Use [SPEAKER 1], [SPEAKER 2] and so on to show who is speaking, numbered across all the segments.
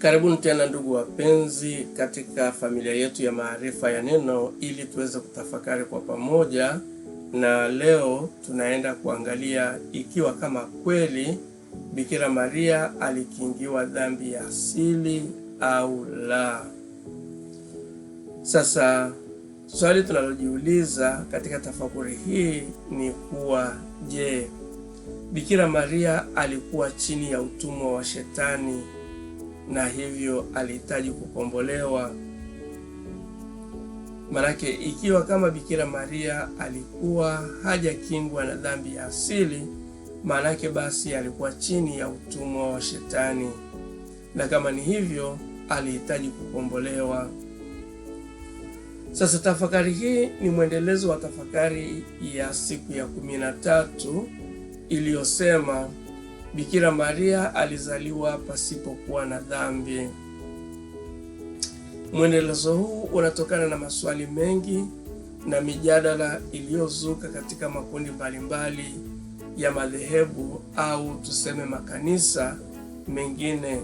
[SPEAKER 1] Karibuni tena ndugu wapenzi katika familia yetu ya maarifa ya neno, ili tuweze kutafakari kwa pamoja. Na leo tunaenda kuangalia ikiwa kama kweli Bikira Maria alikingiwa dhambi ya asili au la. Sasa swali tunalojiuliza katika tafakuri hii ni kuwa, je, Bikira Maria alikuwa chini ya utumwa wa Shetani na hivyo alihitaji kukombolewa? Manake ikiwa kama Bikira Maria alikuwa hajakingwa na dhambi ya asili, manake basi alikuwa chini ya utumwa wa Shetani, na kama ni hivyo alihitaji kukombolewa. Sasa tafakari hii ni mwendelezo wa tafakari ya siku ya 13 iliyosema Bikira Maria alizaliwa pasipokuwa na dhambi. Mwendelezo huu unatokana na maswali mengi na mijadala iliyozuka katika makundi mbalimbali ya madhehebu au tuseme makanisa mengine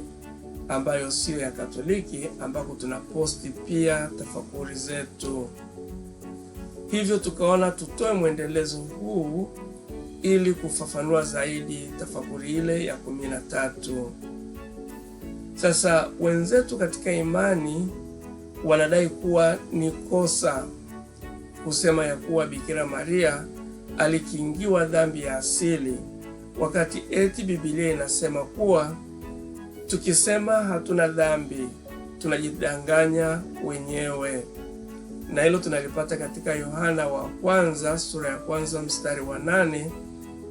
[SPEAKER 1] ambayo sio ya Katoliki, ambako tunaposti pia tafakuri zetu. Hivyo tukaona tutoe mwendelezo huu ili kufafanua zaidi tafakuri ile ya 13. Sasa wenzetu katika imani wanadai kuwa ni kosa kusema ya kuwa Bikira Maria alikingiwa dhambi ya asili, wakati eti Biblia inasema kuwa tukisema hatuna dhambi tunajidanganya wenyewe. Na hilo tunalipata katika Yohana wa kwanza sura ya kwanza mstari wa 8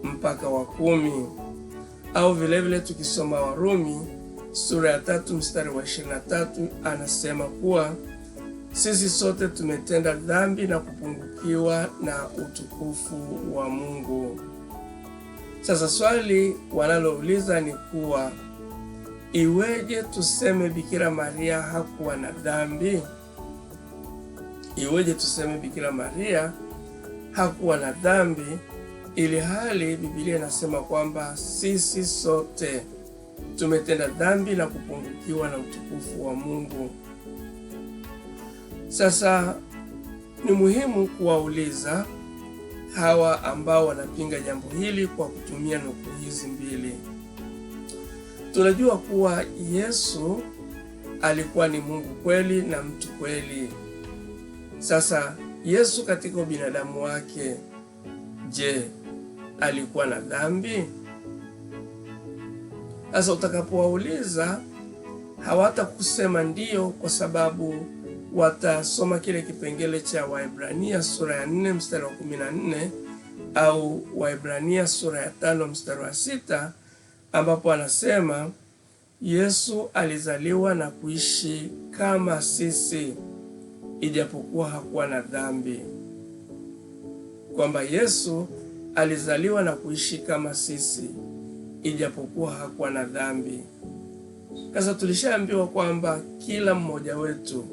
[SPEAKER 1] mpaka wa 10, au vilevile tukisoma Warumi sura ya 3 mstari wa 23 anasema kuwa sisi sote tumetenda dhambi na kupungukiwa na utukufu wa Mungu. Sasa swali wanalouliza ni kuwa, iweje tuseme Bikira Maria hakuwa na dhambi? Iweje tuseme Bikira Maria hakuwa na dhambi ili hali Biblia inasema kwamba sisi sote tumetenda dhambi na kupungukiwa na utukufu wa Mungu? Sasa ni muhimu kuwauliza hawa ambao wanapinga jambo hili kwa kutumia nukuu hizi mbili. Tunajua kuwa Yesu alikuwa ni Mungu kweli na mtu kweli. Sasa Yesu katika ubinadamu wake, je, alikuwa na dhambi? Sasa utakapowauliza hawatakusema ndiyo, kwa sababu watasoma kile kipengele cha Waebrania sura ya 4 mstari wa 14 au Waebrania sura ya 5 mstari wa 6, ambapo anasema Yesu alizaliwa na kuishi kama sisi ijapokuwa hakuwa na dhambi. Kwamba Yesu alizaliwa na kuishi kama sisi ijapokuwa hakuwa na dhambi. Sasa tulishaambiwa kwamba kila mmoja wetu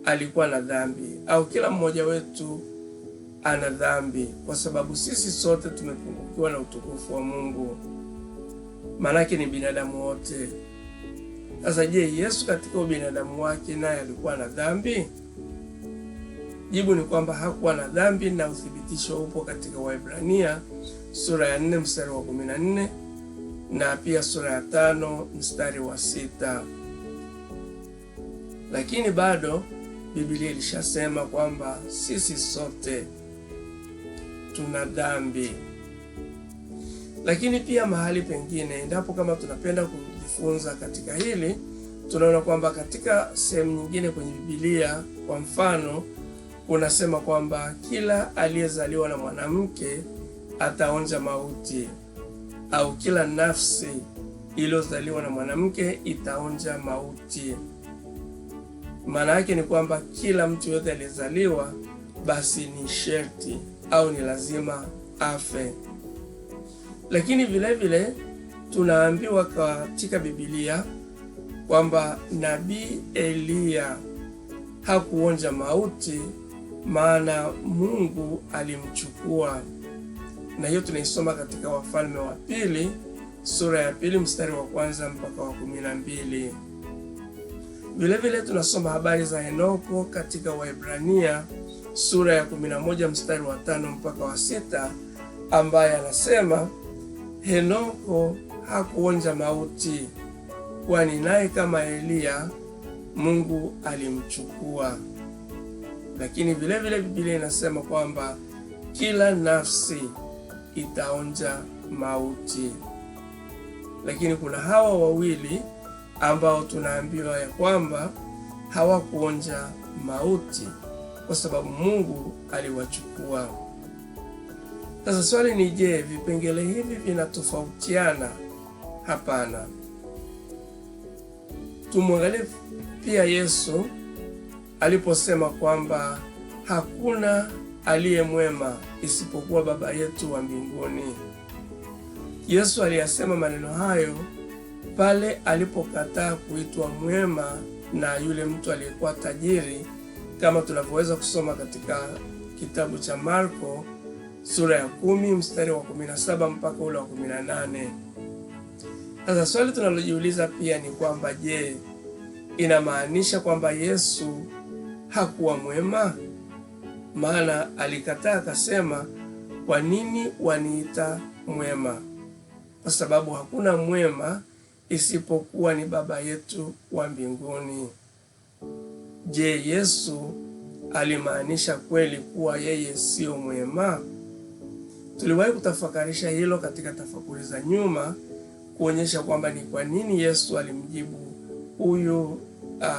[SPEAKER 1] alikuwa na dhambi, au kila mmoja wetu ana dhambi, kwa sababu sisi sote tumepungukiwa na utukufu wa Mungu. Maanake ni binadamu wote. Sasa je, Yesu katika ubinadamu wake naye alikuwa na dhambi? Jibu ni kwamba hakuwa na dhambi, na uthibitisho upo katika Waebrania sura ya 4 mstari wa 14 na pia sura ya 5 mstari wa 6. Lakini bado Biblia ilishasema kwamba sisi sote tuna dhambi. Lakini pia mahali pengine, endapo kama tunapenda kujifunza katika hili, tunaona kwamba katika sehemu nyingine kwenye Biblia, kwa mfano, unasema kwamba kila aliyezaliwa na mwanamke ataonja mauti, au kila nafsi iliyozaliwa na mwanamke itaonja mauti. Maana yake ni kwamba kila mtu yote aliyezaliwa basi ni sherti au ni lazima afe. Lakini vile vile tunaambiwa katika Biblia kwamba Nabii Eliya hakuonja mauti, maana Mungu alimchukua. Na hiyo tunaisoma katika Wafalme wa Pili sura ya 2 mstari wa 1 mpaka wa 12. Vilevile tunasoma habari za Henoko katika Waebrania sura ya 11 mstari wa 5 mpaka wa 6, ambaye anasema Henoko hakuonja mauti, kwani naye kama Eliya Mungu alimchukua. Lakini vilevile Biblia inasema kwamba kila nafsi itaonja mauti. Lakini kuna hawa wawili ambao tunaambiwa ya kwamba hawakuonja mauti kwa sababu Mungu aliwachukua. Sasa swali ni je, vipengele hivi vinatofautiana? Hapana. Tumwangalie pia Yesu aliposema kwamba hakuna aliye mwema isipokuwa Baba yetu wa mbinguni. Yesu aliyasema maneno hayo pale alipokataa kuitwa mwema na yule mtu aliyekuwa tajiri, kama tunavyoweza kusoma katika kitabu cha Marko sura ya 10 mstari wa 17 mpaka ule wa 18. Sasa swali tunalojiuliza pia ni kwamba je, inamaanisha kwamba Yesu hakuwa mwema? Maana alikataa akasema, kwa nini waniita mwema? Kwa sababu hakuna mwema isipokuwa ni Baba yetu wa mbinguni. Je, Yesu alimaanisha kweli kuwa yeye sio mwema? Tuliwahi kutafakarisha hilo katika tafakuri za nyuma, kuonyesha kwamba ni kwa nini Yesu alimjibu huyu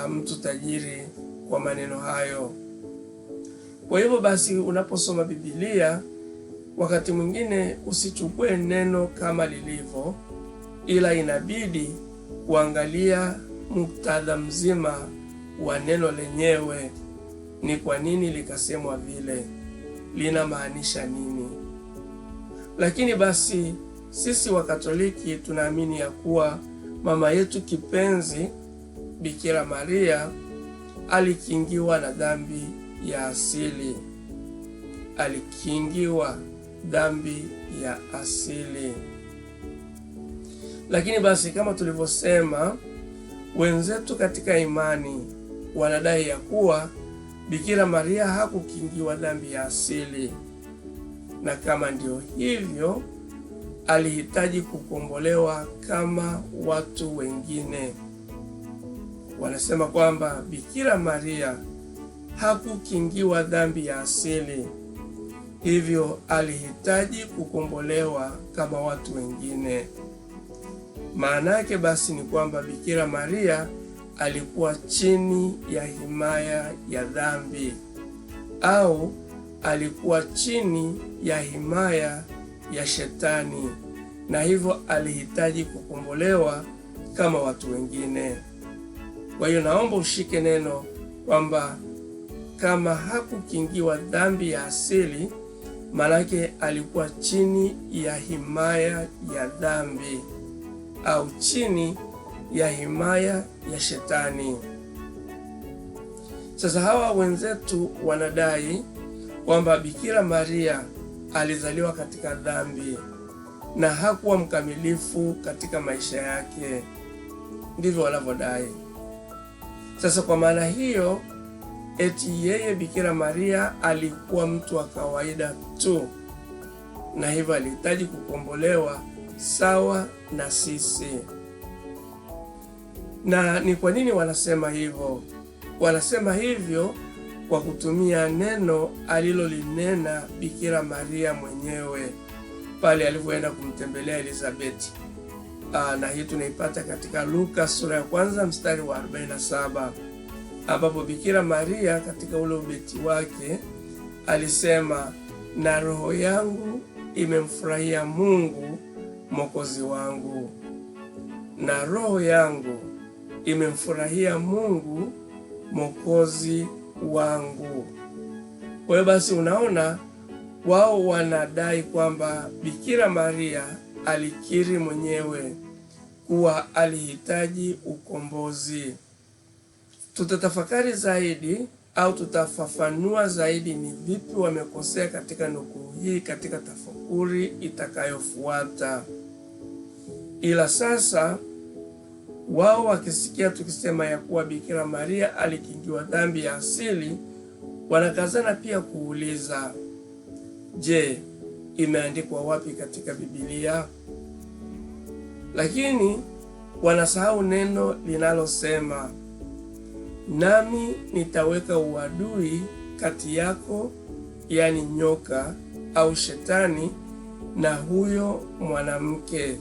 [SPEAKER 1] mtu tajiri kwa maneno hayo. Kwa hivyo basi, unaposoma Biblia wakati mwingine usichukue neno kama lilivyo, ila inabidi kuangalia muktadha mzima wa neno lenyewe. Ni kwa nini likasemwa vile, linamaanisha nini? Lakini basi sisi Wakatoliki tunaamini ya kuwa mama yetu kipenzi Bikira Maria alikingiwa na dhambi ya asili. Alikingiwa dhambi ya asili. Lakini basi kama tulivyosema, wenzetu katika imani wanadai ya kuwa Bikira Maria hakukingiwa dhambi ya asili, na kama ndio hivyo, alihitaji kukombolewa kama watu wengine. Wanasema kwamba Bikira Maria hakukingiwa dhambi ya asili, hivyo alihitaji kukombolewa kama watu wengine. Maana yake basi ni kwamba Bikira Maria alikuwa chini ya himaya ya dhambi, au alikuwa chini ya himaya ya Shetani, na hivyo alihitaji kukombolewa kama watu wengine. Kwa hiyo naomba ushike neno kwamba kama hakukingiwa dhambi ya asili, maanake alikuwa chini ya himaya ya dhambi au chini ya himaya ya Shetani. Sasa hawa wenzetu wanadai kwamba Bikira Maria alizaliwa katika dhambi na hakuwa mkamilifu katika maisha yake. Ndivyo wanavyodai. Sasa kwa maana hiyo, eti yeye Bikira Maria alikuwa mtu wa kawaida tu, na hivyo alihitaji kukombolewa sawa na sisi. Na ni kwa nini wanasema hivyo? Wanasema hivyo kwa kutumia neno alilolinena Bikira Maria mwenyewe pale alivyoenda kumtembelea Elizabeti. Na hii tunaipata katika Luka sura ya 1 mstari wa 47, ambapo Bikira Maria katika ule ubeti wake alisema, na roho yangu imemfurahia Mungu Mwokozi wangu. Na roho yangu imemfurahia Mungu Mwokozi wangu. Kwa hiyo basi unaona, wao wanadai kwamba Bikira Maria alikiri mwenyewe kuwa alihitaji ukombozi. Tutatafakari zaidi au tutafafanua zaidi ni vipi wamekosea katika nukuu hii katika tafakuri itakayofuata. Ila sasa Wao wakisikia tukisema ya kuwa Bikira Maria alikingiwa dhambi ya asili, wanakazana pia kuuliza, je, imeandikwa wapi katika Biblia? Lakini wanasahau neno linalosema, nami nitaweka uadui kati yako, yani nyoka au shetani, na huyo mwanamke.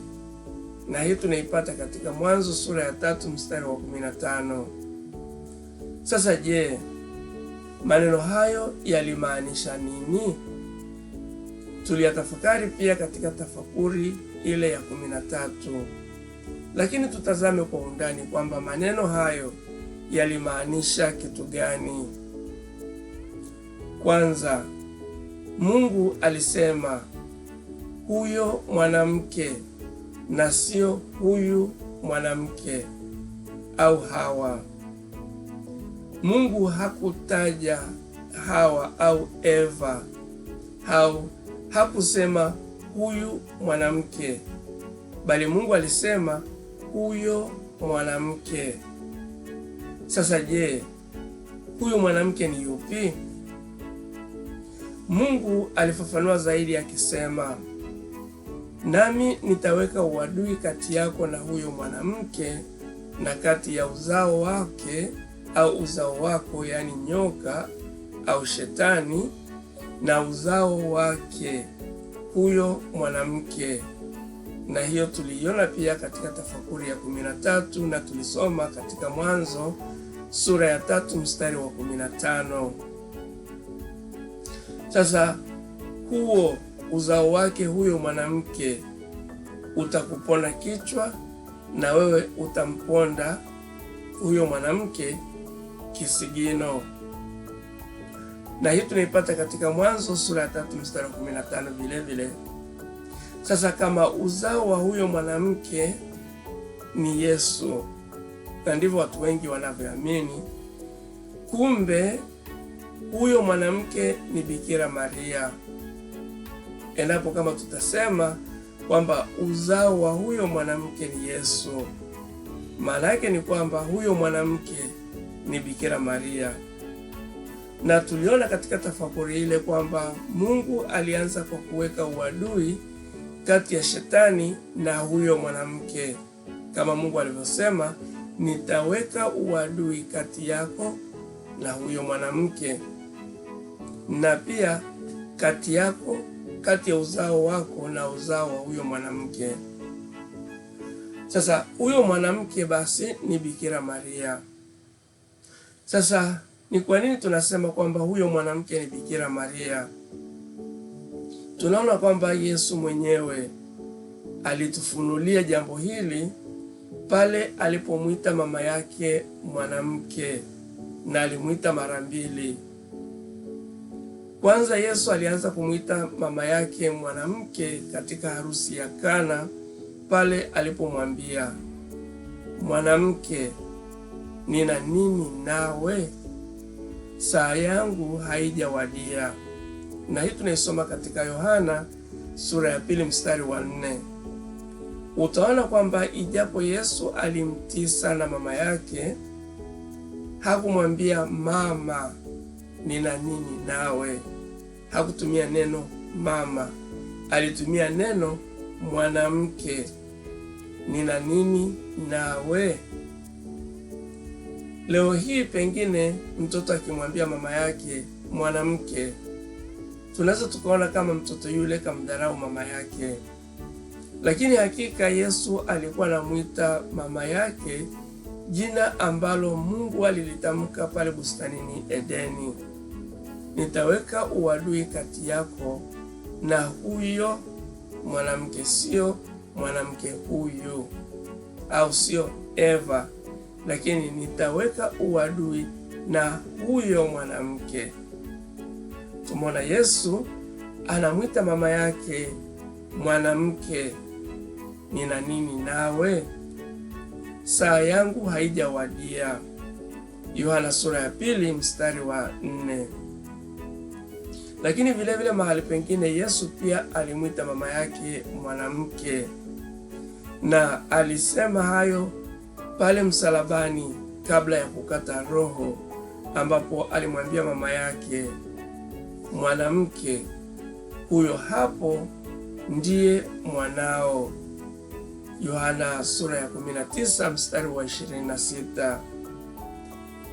[SPEAKER 1] Na hii tunaipata katika Mwanzo sura ya 3 mstari wa 15. Sasa je, maneno hayo yalimaanisha nini? Tuliyatafakari pia katika tafakuri ile ya 13. Lakini tutazame kwa undani kwamba maneno hayo yalimaanisha kitu gani. Kwanza, Mungu alisema huyo mwanamke na sio huyu mwanamke au Hawa. Mungu hakutaja Hawa au Eva au hakusema huyu mwanamke, bali Mungu alisema huyo mwanamke. Sasa je, huyu mwanamke ni yupi? Mungu alifafanua zaidi akisema, nami nitaweka uadui kati yako na huyo mwanamke na kati ya uzao wake au uzao wako, yani nyoka au shetani, na uzao wake huyo mwanamke. Na hiyo tuliiona pia katika tafakuri ya 13 na tulisoma katika Mwanzo sura ya 3 mstari wa 15. Sasa huo uzao wake huyo mwanamke utakuponda kichwa na wewe utamponda huyo mwanamke kisigino. Na hii tunaipata katika Mwanzo sura ya 3 mstari wa 15 vile vile. Sasa kama uzao wa huyo mwanamke ni Yesu, na ndivyo watu wengi wanavyoamini, kumbe huyo mwanamke ni Bikira Maria. Endapo kama tutasema kwamba uzao wa huyo mwanamke ni Yesu, maana yake ni kwamba huyo mwanamke ni Bikira Maria. Na tuliona katika tafakuri ile kwamba Mungu alianza kwa kuweka uadui kati ya shetani na huyo mwanamke, kama Mungu alivyosema, nitaweka uadui kati yako na huyo mwanamke, na pia kati yako, kati ya uzao wako na uzao wa huyo mwanamke. Sasa huyo mwanamke basi ni Bikira Maria. Sasa ni kwa nini tunasema kwamba huyo mwanamke ni Bikira Maria? Tunaona kwamba Yesu mwenyewe alitufunulia jambo hili pale alipomwita mama yake mwanamke, na alimwita mara mbili. Kwanza Yesu alianza kumwita mama yake mwanamke katika harusi ya Kana, pale alipomwambia, mwanamke, nina nini nawe? Saa yangu haijawadia. Na hii tunaisoma katika Yohana sura ya 2 mstari wa 4. Utaona kwamba ijapo Yesu alimtii sana mama yake, hakumwambia mama, nina nini nawe. Hakutumia neno mama, alitumia neno mwanamke, nina nini nawe. Leo hii pengine mtoto akimwambia mama yake mwanamke, tunaweza tukaona kama mtoto yule kamdharau mama yake, lakini hakika Yesu alikuwa anamuita mama yake jina ambalo Mungu alilitamka pale bustanini Edeni, nitaweka uadui kati yako na huyo mwanamke, sio mwanamke huyu au sio Eva, lakini nitaweka uadui na huyo mwanamke. Tumeona Yesu anamwita mama yake mwanamke, nina nini nawe? Saa yangu haijawadia. Yohana sura ya 2 mstari wa 4. Lakini vile vile mahali pengine Yesu pia alimwita mama yake mwanamke, na alisema hayo pale msalabani kabla ya kukata roho, ambapo alimwambia mama yake, mwanamke, huyo hapo ndiye mwanao. Yohana sura ya 19 mstari wa 26.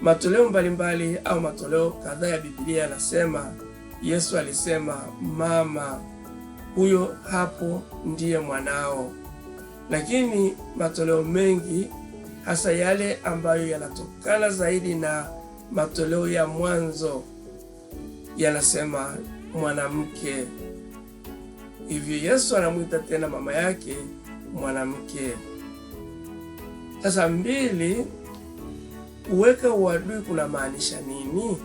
[SPEAKER 1] Matoleo mbalimbali au matoleo kadhaa ya Biblia yanasema Yesu alisema, mama, huyo hapo ndiye mwanao. Lakini matoleo mengi, hasa yale ambayo yanatokana zaidi na matoleo ya mwanzo, yanasema mwanamke. Hivyo Yesu anamuita tena mama yake mwanamke. Sasa mbili, kuweka uadui kuna maanisha nini?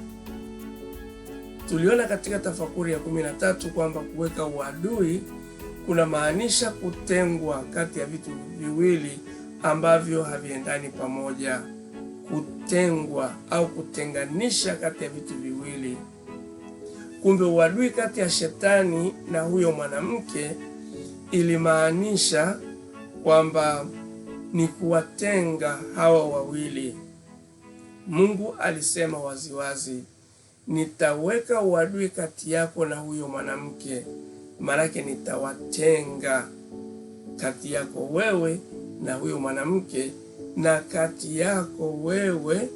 [SPEAKER 1] Tuliona katika tafakuri ya 13 kwamba kuweka uadui kuna maanisha kutengwa kati ya vitu viwili ambavyo haviendani pamoja. Kutengwa au kutenganisha kati ya vitu viwili. Kumbe uadui kati ya shetani na huyo mwanamke ilimaanisha kwamba ni kuwatenga hawa wawili. Mungu alisema waziwazi, nitaweka uadui kati yako na huyo mwanamke, maanake nitawatenga kati yako wewe na huyo mwanamke, na kati yako wewe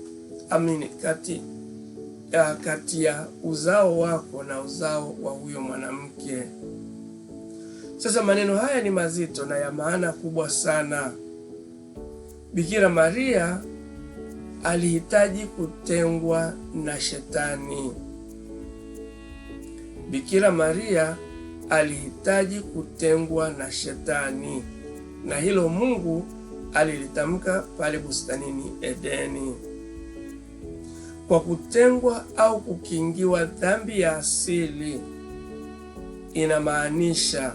[SPEAKER 1] kati ya uzao wako na uzao wa huyo mwanamke. Sasa maneno haya ni mazito na ya maana kubwa sana. Bikira Maria alihitaji kutengwa na shetani. Bikira Maria alihitaji kutengwa na shetani, na hilo Mungu alilitamka pale bustanini Edeni. Kwa kutengwa au kukingiwa dhambi ya asili, inamaanisha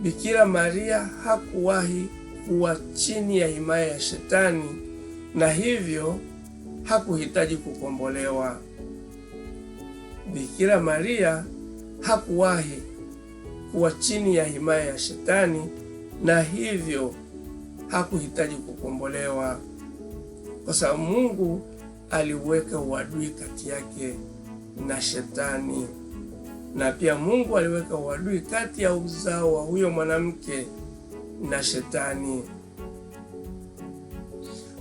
[SPEAKER 1] Bikira Maria hakuwahi kuwa chini ya himaya ya shetani, na hivyo hakuhitaji kukombolewa. Bikira Maria hakuwahi kuwa chini ya himaya ya shetani, na hivyo hakuhitaji kukombolewa, kwa sababu Mungu aliweka uadui kati yake na shetani. Na pia Mungu aliweka uadui kati ya uzao wa huyo mwanamke na shetani.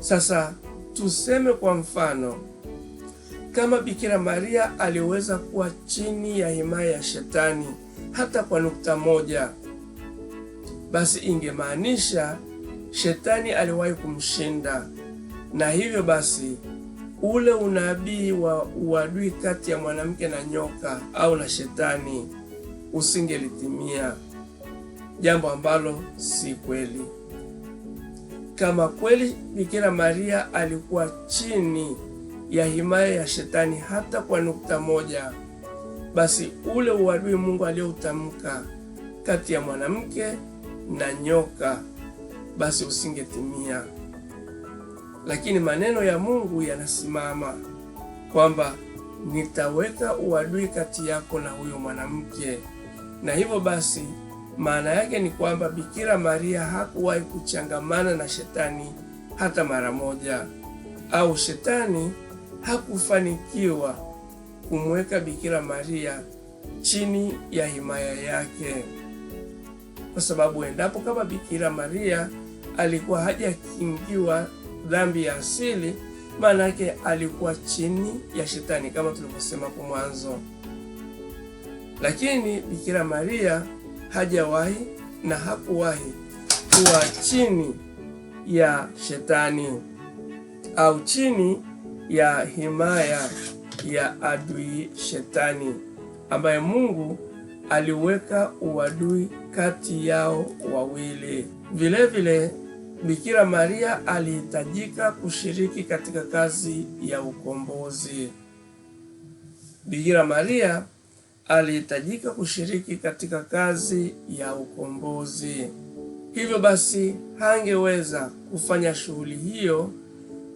[SPEAKER 1] Sasa tuseme kwa mfano, kama Bikira Maria aliweza kuwa chini ya himaya ya shetani hata kwa nukta moja, basi ingemaanisha shetani aliwahi kumshinda, na hivyo basi ule unabii wa uadui kati ya mwanamke na nyoka au na shetani usingelitimia, jambo ambalo si kweli. Kama kweli Bikira Maria alikuwa chini ya himaya ya shetani hata kwa nukta moja, basi ule uadui Mungu aliyoutamka kati ya mwanamke na nyoka basi usingetimia. Lakini maneno ya Mungu yanasimama kwamba nitaweka uadui kati yako na huyo mwanamke, na hivyo basi maana yake ni kwamba Bikira Maria hakuwahi kuchangamana na shetani hata mara moja, au shetani hakufanikiwa kumweka Bikira Maria chini ya himaya yake, kwa sababu endapo kama Bikira Maria alikuwa hajakingiwa dhambi ya asili, maana yake alikuwa chini ya shetani kama tulivyosema kwa mwanzo. Lakini Bikira Maria hajawahi na hakuwahi kuwa chini ya shetani au chini ya himaya ya adui shetani, ambaye Mungu aliweka uadui kati yao wawili. Vilevile Bikira Maria alihitajika kushiriki katika kazi ya ukombozi. Bikira Maria alihitajika kushiriki katika kazi ya ukombozi. Hivyo basi hangeweza kufanya shughuli hiyo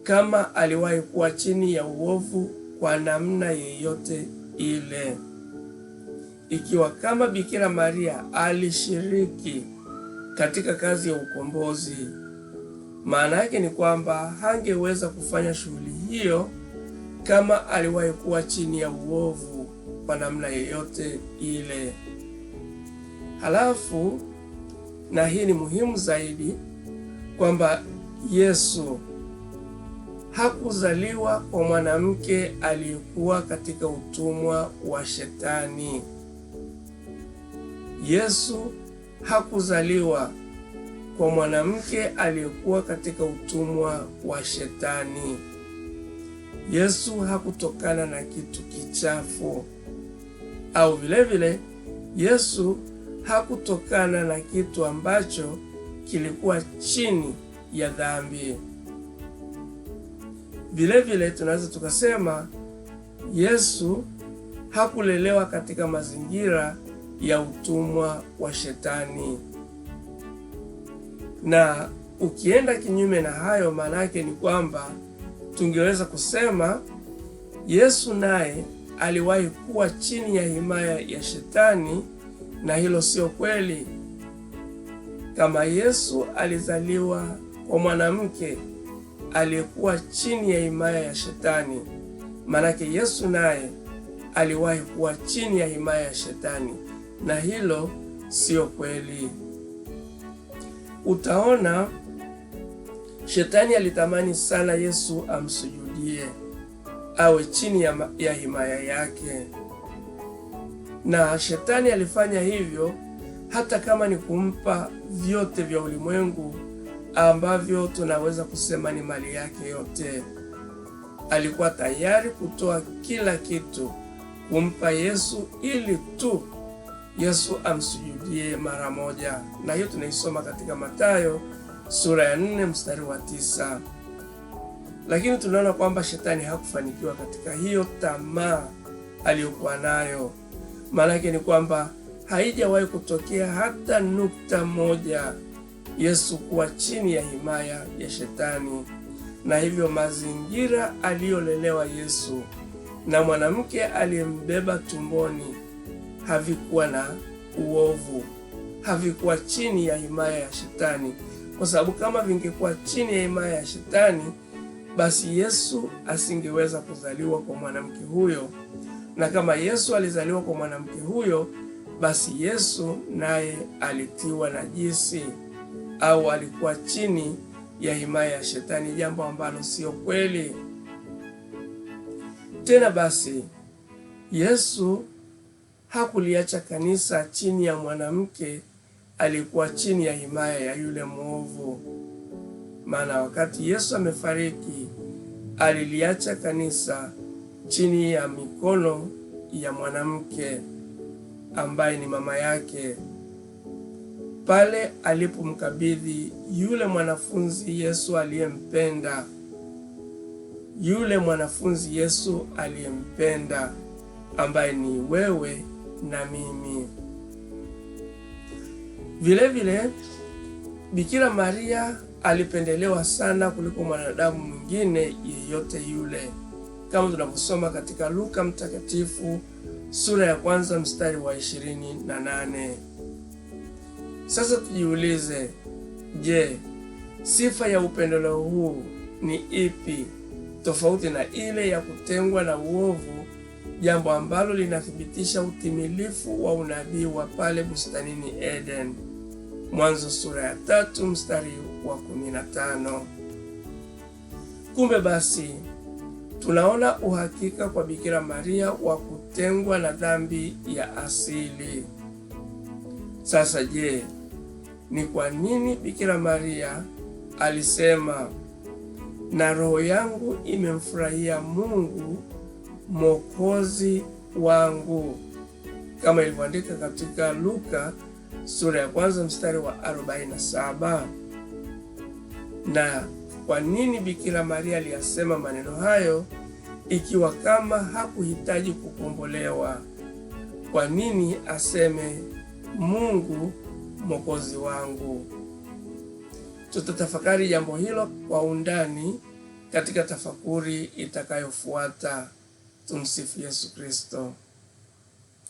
[SPEAKER 1] kama aliwahi kuwa chini ya uovu kwa namna yeyote ile. Ikiwa kama Bikira Maria alishiriki katika kazi ya ukombozi, Maana yake ni kwamba hangeweza kufanya shughuli hiyo kama aliwahi kuwa chini ya uovu kwa namna yoyote ile. Halafu, na hii ni muhimu zaidi, kwamba Yesu hakuzaliwa kwa mwanamke aliyekuwa katika utumwa wa Shetani. Yesu hakuzaliwa kwa mwanamke aliyekuwa katika utumwa wa Shetani. Yesu hakutokana na kitu kichafu, au vile Yesu hakutokana na kitu ambacho kilikuwa chini ya dhambi. Vile tunaweza tukasema Yesu hakulelewa katika mazingira ya utumwa wa Shetani. Na ukienda kinyume na hayo, maana yake ni kwamba tungeweza kusema Yesu naye aliwahi kuwa chini ya himaya ya Shetani, na hilo sio kweli. Kama Yesu alizaliwa kwa mwanamke aliyekuwa chini ya himaya ya Shetani, maanake Yesu naye aliwahi kuwa chini ya himaya ya Shetani, na hilo sio kweli. Utaona Shetani alitamani sana Yesu amsujudie, awe chini ya himaya yake, na Shetani alifanya hivyo hata kama ni kumpa vyote vya ulimwengu ambavyo tunaweza kusema ni mali yake yote. Alikuwa tayari kutoa kila kitu kumpa Yesu ili tu Yesu amsujudie mara moja. Na hiyo tunaisoma katika Mathayo sura ya 4 mstari wa 9. Lakini tunaona kwamba Shetani hakufanikiwa katika hiyo tamaa aliyokuwa nayo. Maana yake ni kwamba haijawahi kutokea hata nukta moja Yesu kuwa chini ya himaya ya Shetani. Na hivyo mazingira aliyolelewa Yesu na mwanamke aliyembeba tumboni havikuwa na uovu, havikuwa chini ya himaya ya Shetani, kwa sababu kama vingekuwa chini ya himaya ya Shetani, basi Yesu asingeweza kuzaliwa kwa mwanamke huyo, na kama Yesu alizaliwa kwa mwanamke huyo, basi Yesu naye alitiwa najisi au alikuwa chini ya himaya ya Shetani, jambo ambalo sio kweli. Tena basi Yesu hakuliacha kanisa chini ya mwanamke alikuwa chini ya himaya ya yule mwovu. Maana wakati Yesu amefariki, aliliacha kanisa chini ya mikono ya mwanamke ambaye ni mama yake, pale alipomkabidhi yule mwanafunzi Yesu aliyempenda, yule mwanafunzi Yesu aliyempenda ambaye ni wewe na mimi. Vile Bikira Maria alipendelewa sana kuliko mwanadamu mwingine yeyote yule, kama tunavyosoma katika Luka mtakatifu sura ya 1 mstari wa 28. Sasa tujiulize, je, sifa ya upendeleo huu ni ipi tofauti na ile ya kutengwa na uovu, jambo ambalo linathibitisha utimilifu wa unabii wa pale bustanini Eden, Mwanzo sura ya 3 mstari wa 15. Kumbe basi tunaona uhakika kwa Bikira Maria wa kutengwa na dhambi ya asili. Sasa je, ni kwa nini Bikira Maria alisema, na roho yangu imemfurahia Mungu Mwokozi wangu, kama ilivyoandika katika Luka sura ya 1 mstari wa 47? Na kwa nini Bikira Maria aliyasema maneno hayo ikiwa kama hakuhitaji kukombolewa? Kwa nini aseme Mungu Mwokozi wangu? Tutatafakari jambo hilo kwa undani katika tafakuri itakayofuata. Tumsifu Yesu Kristo.